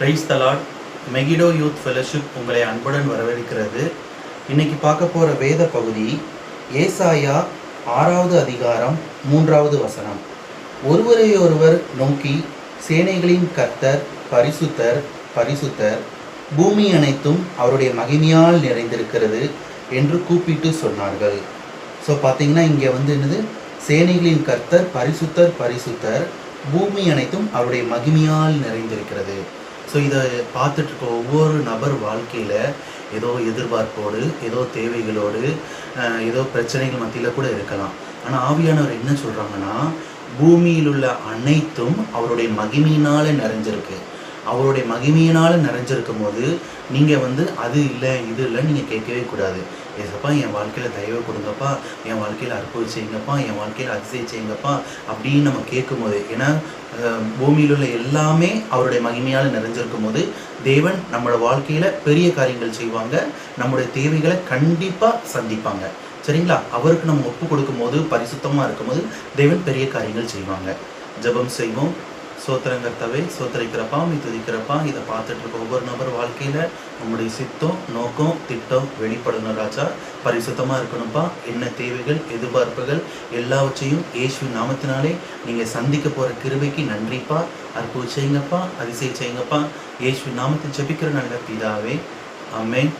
Praise the Lord. Megiddo youth fellowship உங்களை அன்புடன் வரவேற்கிறது. இன்னைக்கு பார்க்க போகிற வேத பகுதி ஏசாயா 6வது அதிகாரம் 3வது வசனம். ஒருவரையொருவர் நோக்கி சேனைகளின் கர்த்தர் பரிசுத்தர் பரிசுத்தர், பூமி அனைத்தும் அவருடைய மகிமையால் நிறைந்திருக்கிறது என்று கூப்பிட்டு சொன்னார்கள். ஸோ பார்த்தீங்கன்னா இங்கே என்னது, சேனைகளின் கர்த்தர் பரிசுத்தர் பரிசுத்தர், பூமி அனைத்தும் அவருடைய மகிமையால் நிறைந்திருக்கிறது. ஸோ இதை பார்த்துட்டு இருக்க ஒவ்வொரு நபர் வாழ்க்கையில் ஏதோ எதிர்பார்ப்போடு, ஏதோ தேவைகளோடு, ஏதோ பிரச்சனைகள் மத்தியில் கூட இருக்கலாம். ஆனால் ஆவியானவர் என்ன சொல்கிறாங்கன்னா, பூமியில் உள்ள அனைத்தும் அவருடைய மகிமையினால் நிறைஞ்சிருக்கு. அவருடைய மகிமையினால் நிறைஞ்சிருக்கும் போது நீங்கள் அது இல்லை இது இல்லைன்னு நீங்கள் கேட்கவே கூடாது. ஏசப்பா என் வாழ்க்கையில் தயவு கொடுங்கப்பா, என் வாழ்க்கையில் அற்புதம் செய்யுங்கப்பா, என் வாழ்க்கையில் அதிசயம் செய்யுங்கப்பா அப்படின்னு நம்ம கேட்கும்போது, ஏன்னா பூமியில் உள்ள எல்லாமே அவருடைய மகிமையால் நிறைஞ்சிருக்கும் போது தேவன் நம்மளோட வாழ்க்கையில் பெரிய காரியங்கள் செய்வாங்க. நம்முடைய தேவைகளை கண்டிப்பாக சந்திப்பாங்க. சரிங்களா? அவருக்கு நம்ம ஒப்பு கொடுக்கும் போது, பரிசுத்தமாக இருக்கும்போது தேவன் பெரிய காரியங்கள் செய்வாங்க. ஜெபம் செய்வோம். சோத்திரங்கர்த்தாவே, சோத்திரிக்கிறப்பா, நீ துதிக்கிறப்பா. இதை பார்த்துட்டு இருக்க ஒவ்வொரு நபர் வாழ்க்கையில் நம்முடைய சித்தம், நோக்கம், திட்டம் வெளிப்படணும் ராஜா. பரிசுத்தமாக இருக்கணும்ப்பா. என்ன தேவைகள், எதிர்பார்ப்புகள் எல்லாவற்றையும் இயேசுவின் நாமத்தினாலே நீங்கள் சந்திக்க போகிற கிருபைக்கு நன்றிப்பா. அற்புதம் செய்யுங்கப்பா, அதிசயம் செய்யுங்கப்பா. இயேசுவின் நாமத்தில் ஜெபிக்கிற நல்ல பிதாவே, ஆமென்.